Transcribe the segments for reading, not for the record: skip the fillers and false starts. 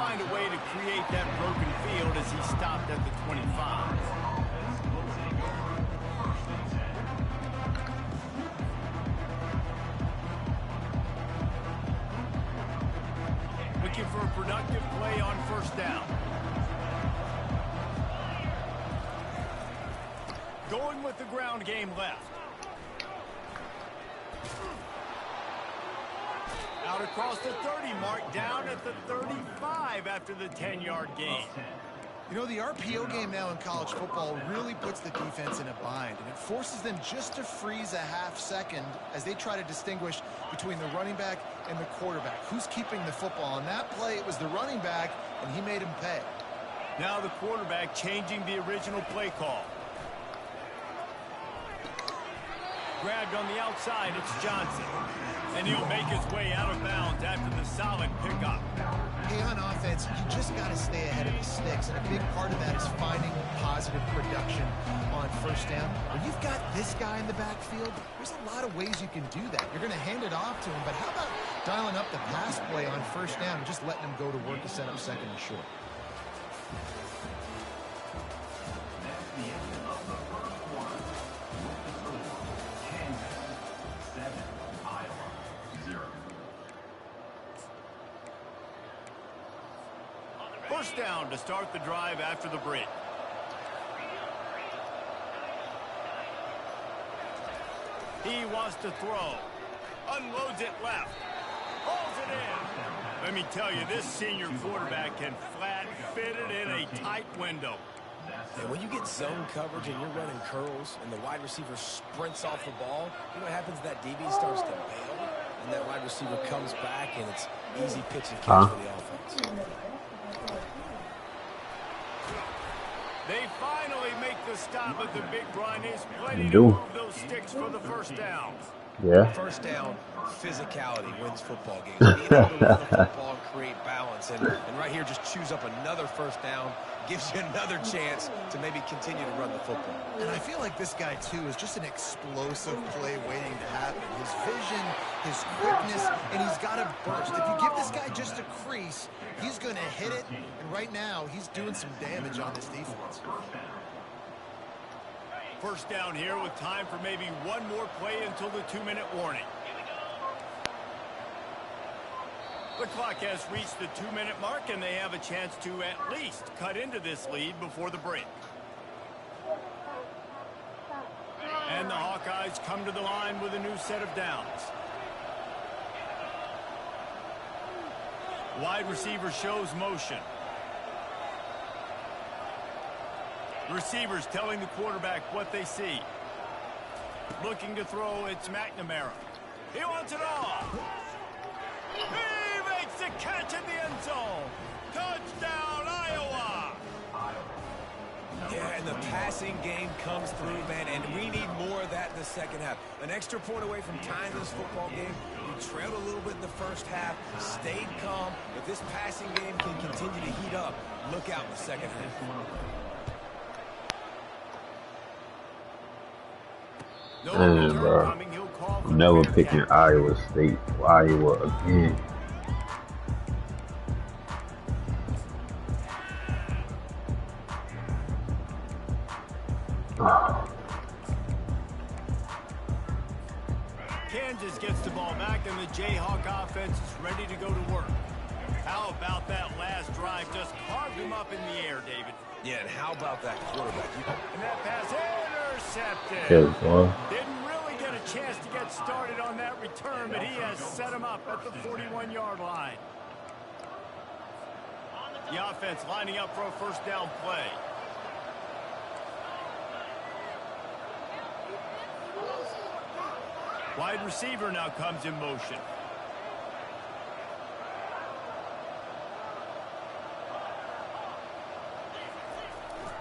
find a way to create that broken field as he stopped at the 25. Looking for a productive play on first down. Going with the ground game left. Out across the 30 mark, down at the 35 after the 10-yard gain. You know, the RPO game now in college football really puts the defense in a bind, and it forces them just to freeze a half second as they try to distinguish between the running back and the quarterback. Who's keeping the football? On that play, it was the running back, and he made him pay. Now the quarterback changing the original play call. Grabbed on the outside, it's Johnson. And he'll make his way out of bounds after the solid pickup. Hey, on offense, you just got to stay ahead of the sticks, and a big part of that is finding positive production on first down. When you've got this guy in the backfield, there's a lot of ways you can do that. You're going to hand it off to him, but how about dialing up the pass play on first down and just letting him go to work to set up second and short? First down to start the drive after the break. He wants to throw. Unloads it left. Pulls it in. Let me tell you, this senior quarterback can flat fit it in a tight window. And when you get zone coverage and you're running curls and the wide receiver sprints off the ball, you know what happens? That DB starts to bail, and that wide receiver comes back, and it's easy pitch and catch for the offense. They finally make the stop at the big run. He's plenty to move those sticks for the first down. Yeah. First down, physicality wins football games. Being able to run the football and create balance. And right here, just choose up another first down. Gives you another chance to maybe continue to run the football. And I feel like this guy, too, is just an explosive play waiting to happen. His vision, his quickness, and he's got a burst. If you give this guy just a crease, he's going to hit it. And right now, he's doing some damage on this defense. First down here with time for maybe one more play until the 2-minute warning. The clock has reached the 2-minute mark, and they have a chance to at least cut into this lead before the break. And the Hawkeyes come to the line with a new set of downs. Wide receiver shows motion. Receivers telling the quarterback what they see. Looking to throw, it's McNamara. He wants it all. He makes the catch in the end zone. Touchdown, Iowa. Yeah, and the passing game comes through, man, and we need more of that in the second half. An extra point away from tying this football game. We trailed a little bit in the first half, stayed calm. If this passing game can continue to heat up, look out in the second half. Man, bro, I'm never picking Iowa State or Iowa again. Kansas gets the ball back, and the Jayhawk offense is ready to go to work. How about that last drive? Just carved him up in the air, David. Yeah, and how about that quarterback? And that pass intercepted. Good, boy. Didn't really get a chance to get started on that return, but he has set him up at the 41-yard line. The offense lining up for a first down play. Wide receiver now comes in motion.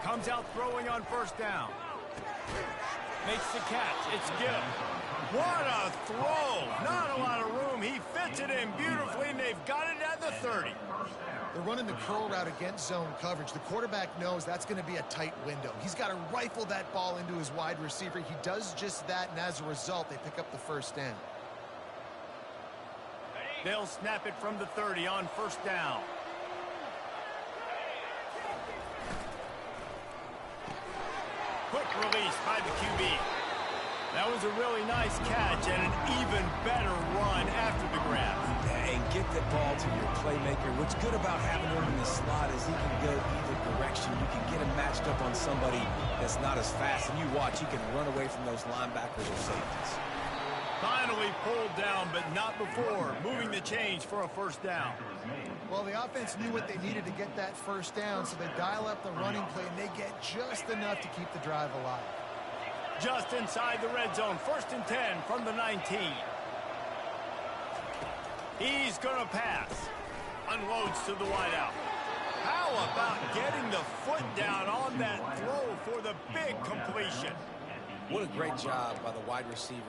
Comes out throwing on first down. Makes the catch. It's Gill. What a throw. Not a lot of room. He fits it in beautifully, and they've got it at the 30. They're running the curl route against zone coverage. The quarterback knows that's going to be a tight window. He's got to rifle that ball into his wide receiver. He does just that, and as a result, they pick up the first down. They'll snap it from the 30 on first down. quick release by the QB. That was a really nice catch and an even better run after the grab. And get the ball to your playmaker. What's good about having him in the slot is he can go either direction. You can get him matched up on somebody that's not as fast, and you watch, he can run away from those linebackers or safeties. Finally pulled down, but not before moving the chains for a first down. Well, the offense knew what they needed to get that first down, so they dial up the running play, and they get just enough to keep the drive alive. Just inside the red zone, 1st and 10 from the 19. He's going to pass. Unloads to the wideout. How about getting the foot down on that throw for the big completion? What a great job by the wide receiver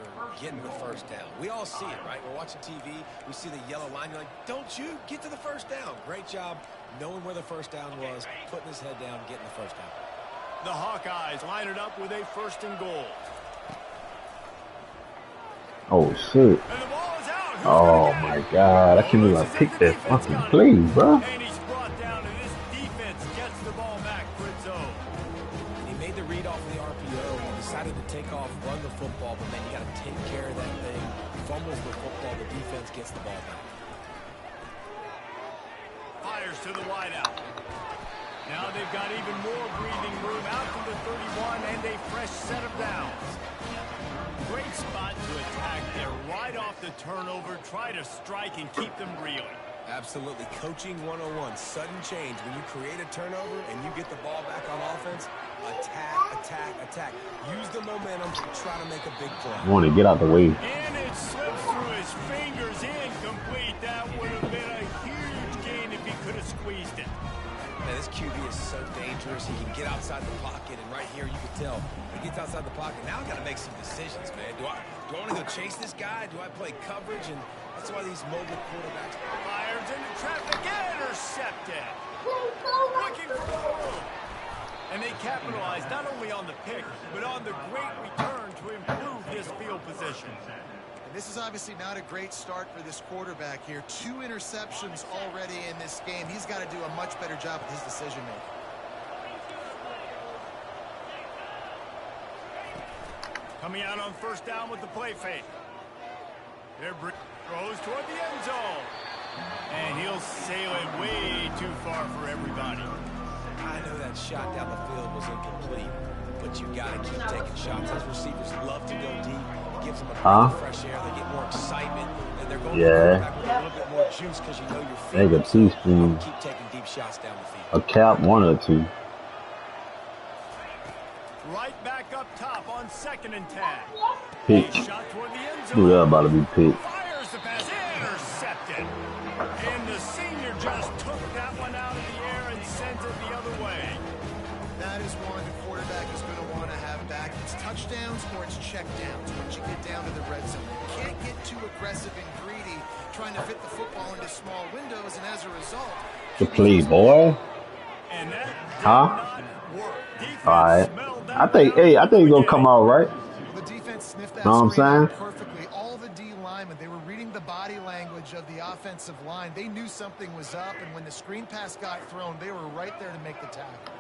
getting the first down. We all see it, right? We're watching TV. We see the yellow line. You're like, don't you get to the first down. Great job knowing where the first down was, putting his head down, getting the first down. The Hawkeyes line it up with a 1st and goal. Oh shit. And the ball is out. Who's Oh my god. I can't believe I picked that fucking play, bro. And he's brought down, and this defense gets the ball back for its own. And he made the read off of the RPO. He decided to take off, run the football, but then you got to take care of that thing. Fumbles the football. The defense gets the ball back. Fires to the wideout. Now they've got even more breathing room out to the 31 and a fresh set of downs. Great spot to attack there right off the turnover. Try to strike and keep them reeling. Absolutely. Coaching 101. Sudden change. When you create a turnover and you get the ball back on offense, attack, attack, attack. Use the momentum to try to make a big play. I want to get out the way. And it slips through his fingers, incomplete. That would have been a huge gain if he could have squeezed it. Man, this QB is so dangerous. He can get outside the pocket, and right here you can tell he gets outside the pocket. Now I got to make some decisions, man. Do I want to go chase this guy? Do I play coverage? And that's why these mobile quarterbacks Fires into traffic, intercepted. Looking for room. And they capitalized not only on the pick, but on the great return to improve this field position. This is obviously not a great start for this quarterback here. 2 interceptions already in this game. He's got to do a much better job with his decision-making. Coming out on 1st down with the play fake. There throws toward the end zone. And he'll sail it way too far for everybody. I know that shot down the field was incomplete, but you got to keep taking shots. Those receivers love to go deep. It gives them a breath of fresh air. They get more excitement, and they're going back with a little bit more juice because you know your feet. They got teaspoon. Keep taking deep shots down the field. A cap, 1 or 2. Right back up top on 2nd and 10. Pitch. Shot toward the end zone. Dude, that about to be pitch. Fires the pass, intercepted. And the senior just took that one out of the air and sent it the other way. That is one the quarterback is going to want to have back. It's touchdowns or it's checkdowns once you get down to the red zone. You can't get too aggressive and greedy trying to fit the football into small windows, and as a result... The play, boy. And that did Huh? not work. Defense Alright. smelled that I think one out it's gonna again. come out right. The defense sniffed that Know what I'm screen out saying? perfectly. All the D linemen, they were reading the body language of the offensive line. They knew something was up, and when the screen pass got thrown, they were right there to make the tackle.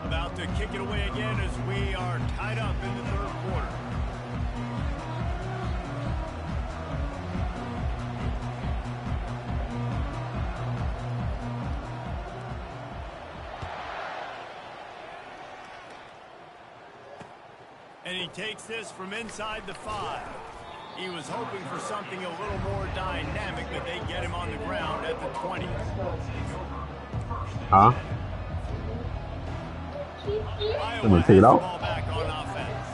About to kick it away again as we are tied up in the 3rd quarter. And he takes this from inside the 5. He was hoping for something a little more dynamic, but they get him on the ground at the 20. Huh? Iowa Let me has take it the out. ball back on offense.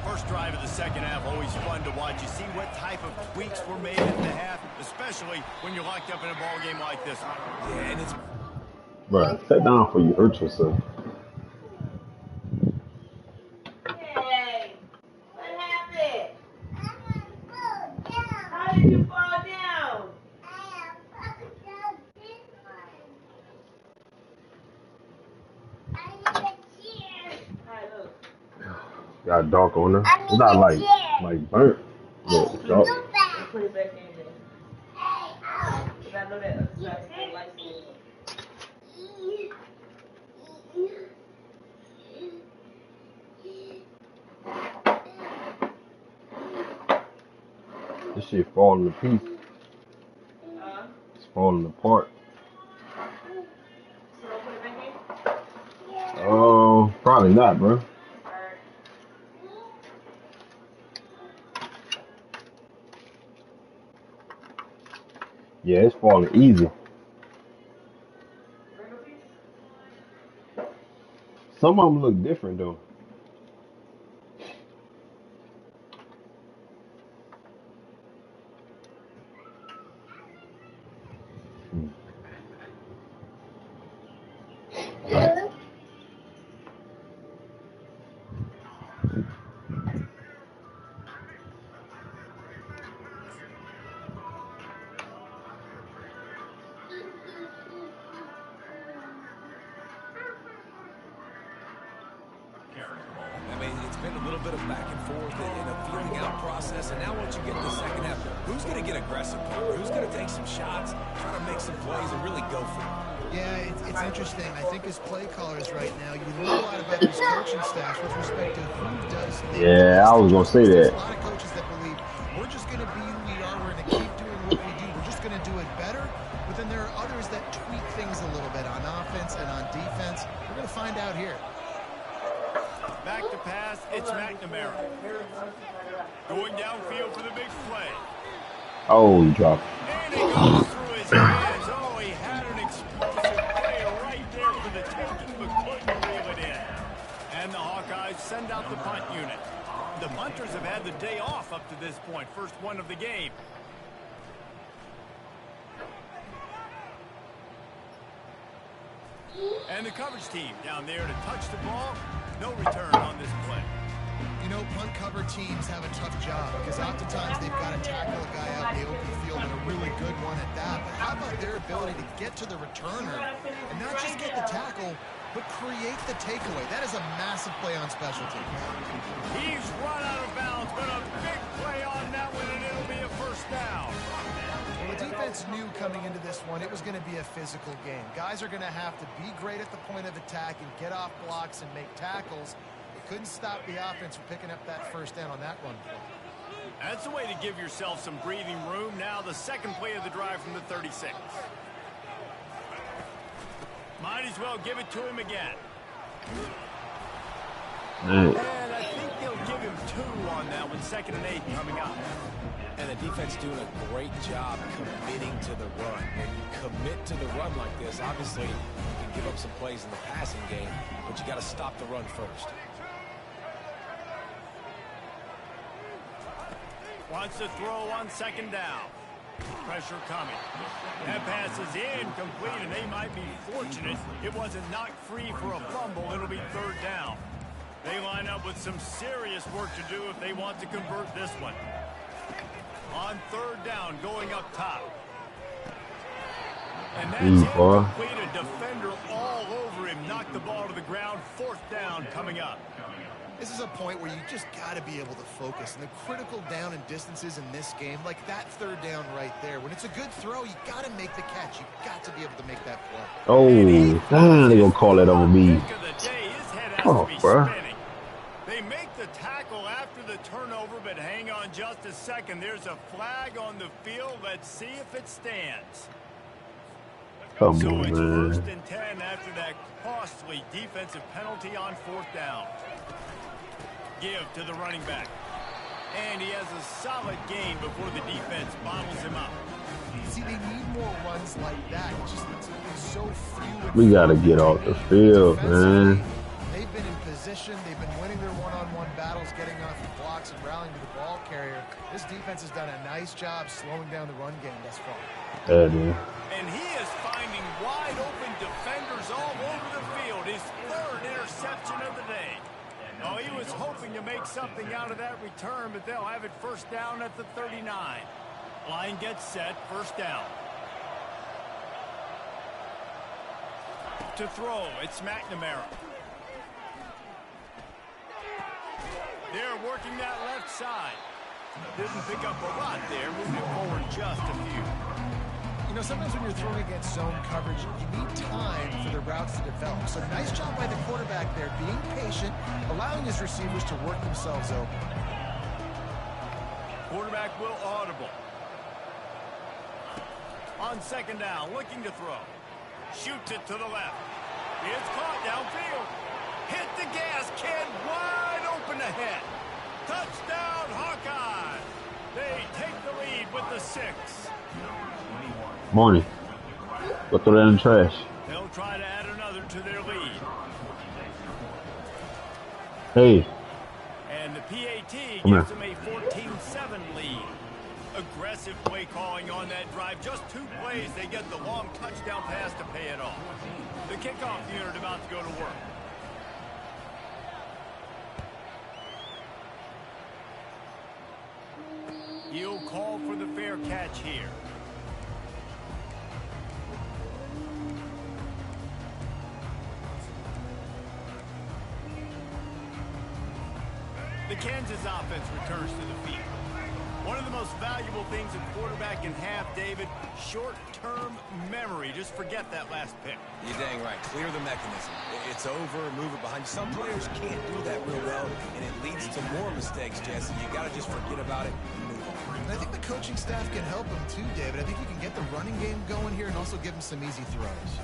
First drive of the 2nd half, always fun to watch. You see what type of tweaks were made in the half, especially when you're locked up in a ball game like this one. Yeah, and it's Bro, sit down before you hurt yourself. Hey, what happened? Got dark on her. It's not like burnt, but it's dark. Put it back in there. Because I know that other side is more light skin. This shit falling to pieces. It's falling apart. So don't put it back in? Oh, probably not, bro. Alright. Yeah, it's falling easy. Regular piece? Some of them look different though. I mean, it's been a little bit of back and forth and a feeling out process, and now once you get in the second half, who's going to get aggressive, Palmer? Who's going to take some shots, try to make some plays, and really go for it? Yeah, it's interesting. I think as play callers right now, you learn a lot about these coaching staffs with respect to who does things. Yeah, I was gonna say There's that. a lot of coaches that believe we're just going to be who we are. We're going to keep doing what we do. We're just going to do it better. But then there are others that tweak things a little bit on offense and on defense. We're going to find out here. Back to pass, it's McNamara. Going downfield for the big play. Oh, he dropped. And he goes through his hands. Oh, he had an explosive play right there for the taking, but couldn't reel it in. And the Hawkeyes send out the punt unit. The punters have had the day off up to this point. First one of the game. And the coverage team down there to touch the ball. No return on this play. You know, punt cover teams have a tough job because oftentimes they've got to tackle a guy out in the open field and a really good one at that. But how about their ability to get to the returner and not just get the tackle, but create the takeaway? That is a massive play on special teams. He's run out of bounds, but a big play on that one, and it'll be a first down. Well, the defense knew coming into this one it was going to be a physical game. Guys are going to have to be great at the point of attack and get off blocks and make tackles. They couldn't stop the offense from picking up that first down on that run play. That's the way to give yourself some breathing room. Now the second play of the drive from the 36. Might as well give it to him again. And I think they'll give him 2 on that one. 2nd and 8 coming up. And the defense doing a great job committing to the run. When you commit to the run like this, obviously you can give up some plays in the passing game, but you got to stop the run first. Wants to throw on 2nd down. Pressure coming. That pass is incomplete, and they might be fortunate it wasn't knocked free for a fumble. It'll be 3rd down. They line up with some serious work to do if they want to convert this one. On 3rd down, going up top. And that's incomplete. A defender all over him. Knocked the ball to the ground. 4th down coming up. This is a point where you just got to be able to focus. And the critical down and distances in this game, like that 3rd down right there, when it's a good throw, you got to make the catch. You got to be able to make that play. Oh, they gonna call it on me. Oh, bro. They make the tackle after the turnover, but hang on just a second. There's a flag on the field. Let's see if it stands. Come So on, it's man. 1st and 10 after that costly defensive penalty on 4th down. Give to the running back. And he has a solid gain before the defense bottles him up. See, they need more runs like that. Just so few. We gotta get off the field, man. They've been in position. They've been winning their one-on-one battles, getting off the blocks and rallying to the ball carrier. This defense has done a nice job slowing down the run game thus far. Yeah, dude. And he is finding wide open defenders all over the field. His 3rd interception of the day. Oh, he was hoping to make something out of that return, but they'll have it 1st down at the 39. Line gets set, 1st down. To throw, it's McNamara. They're working that left side. Didn't pick up a lot there, moving it forward just a few. You know, sometimes when you're throwing against zone coverage, you need time for the routes to develop. So nice job by the quarterback there, being patient, allowing his receivers to work themselves open. Quarterback will audible. On second down, looking to throw. Shoots it to the left. It's caught downfield. Hit the gas, kid. Wide open ahead. Touchdown, Hawkeye. They take the lead with the 6. Morning. Go throw that in the trash. They'll try to add another to their lead. Hey. And the PAT Come gives here. them a 14-7 lead. Aggressive play calling on that drive. Just 2 plays, they get the long touchdown pass to pay it off. The kickoff unit about to go to work. He'll call for the fair catch here. The Kansas offense returns to the field. One of the most valuable things a quarterback can have, David, short-term memory. Just forget that last pick. You're dang right. Clear the mechanism. It's over, move it behind you. Some players can't do that real well, and it leads to more mistakes, Jesse. You got to just forget about it and move on. And I think the coaching staff can help him too, David. I think you can get the running game going here and also give him some easy throws.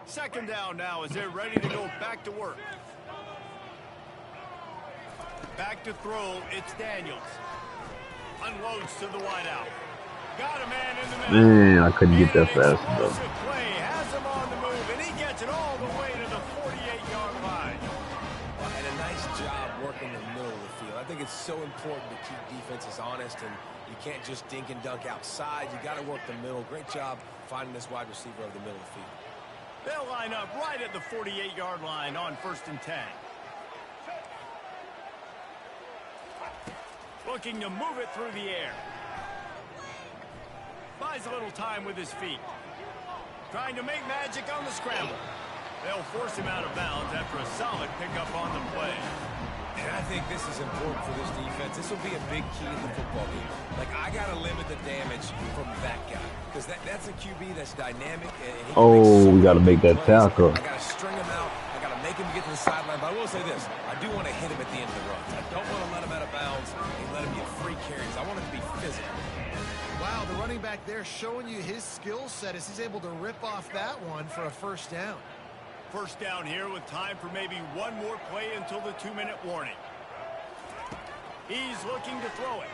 Second down now as they're ready to go back to work. Back to throw, it's Daniels. Unloads to the wideout. Got a man in the middle. Man, I couldn't get that fast enough. Explosive play, has him on the move, and he gets it all the way to the 48-yard line. And a nice job working the middle of the field. I think it's so important to keep defenses honest, and you can't just dink and dunk outside. You got to work the middle. Great job finding this wide receiver over the middle of the field. They'll line up right at the 48-yard line on 1st and 10. Looking to move it through the air. Buys a little time with his feet. Trying to make magic on the scramble. They'll force him out of bounds after a solid pickup on the play. And I think this is important for this defense. This will be a big key in the football game. Like, I got to limit the damage from that guy. Because that's a QB that's dynamic. And Oh, we got to make that tackle. I got to string him out. I got to make him get to the sideline. But I will say this. I do want to hit him at the end of the run. I don't want to let him out of bounds and let him get free carries. I want him to be physical. Wow, the running back there showing you his skill set as he's able to rip off that one for a first down. First down here with time for maybe one more play until the 2-minute warning. He's looking to throw it.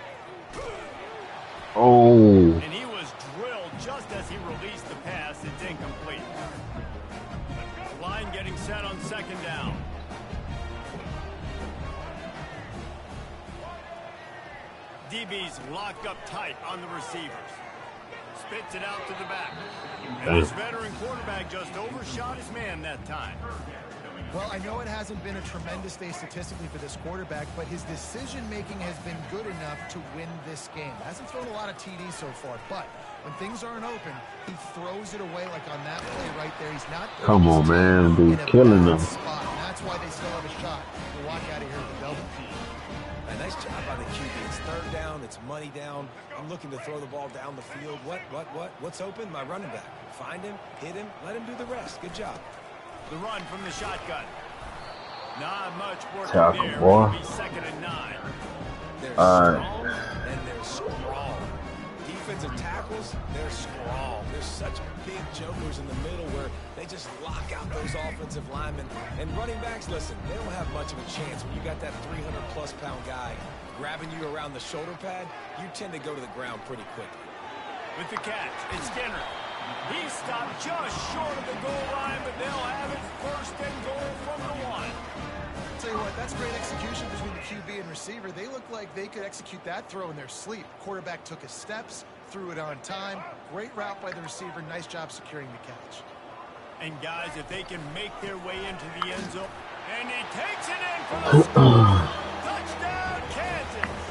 Oh. And he was drilled just as he released the pass. It's incomplete. Line getting set on second down. DB's locked up tight on the receivers. Spits it out to the back. And this veteran quarterback just overshot his man that time. Well, I know it hasn't been a tremendous day statistically for this quarterback, but his decision-making has been good enough to win this game. Hasn't thrown a lot of TDs so far, but when things aren't open, he throws it away like on that play right there. He's not... Come on, man. Dude, killing them. Spot, and that's why they still have a shot to walk out of here with a W. A nice job by the QB. It's third down. It's money down. I'm looking to throw the ball down the field. What's open? My running back. Find him, hit him, let him do the rest. Good job. The run from the shotgun. Not much work Tackle, there. boy. It'll be 2nd and 9. They're All right. strong and they're strong. Defensive tackles, they're strong. There's such big jokers in the middle where they just lock out those offensive linemen. And running backs, listen, they don't have much of a chance when you got that 300-plus pound guy grabbing you around the shoulder pad. You tend to go to the ground pretty quickly. With the catch, it's Skinner. He stopped just short of the goal line, but they'll have it 1st and goal from the 1. That's great execution between the QB and receiver. They look like they could execute that throw in their sleep. Quarterback took his steps, threw it on time. Great route by the receiver. Nice job securing the catch. And guys, if they can make their way into the end zone, and he takes it in for the score. Touchdown, Kansas.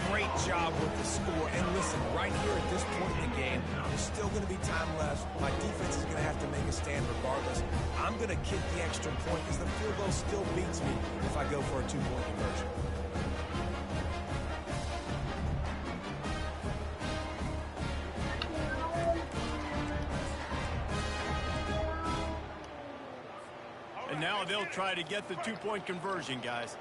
Great job with the score. And listen, right here at this point in the game, there's still going to be time left. My defense is going to have to make a stand regardless. I'm going to kick the extra point because the field goal still beats me if I go for a two-point conversion. And now they'll try to get the two-point conversion, guys.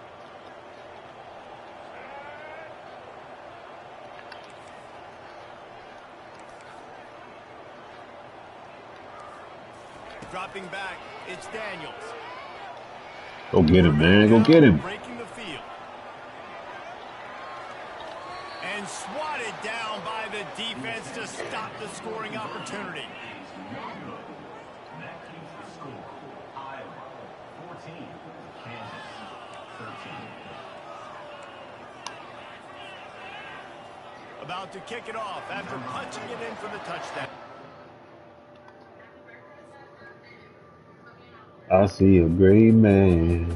Dropping back, it's Daniels. Go get him, man. Go get him. Breaking the field. And swatted down by the defense to stop the scoring opportunity. About to kick it off after punching it in for the touchdown. I see a great man.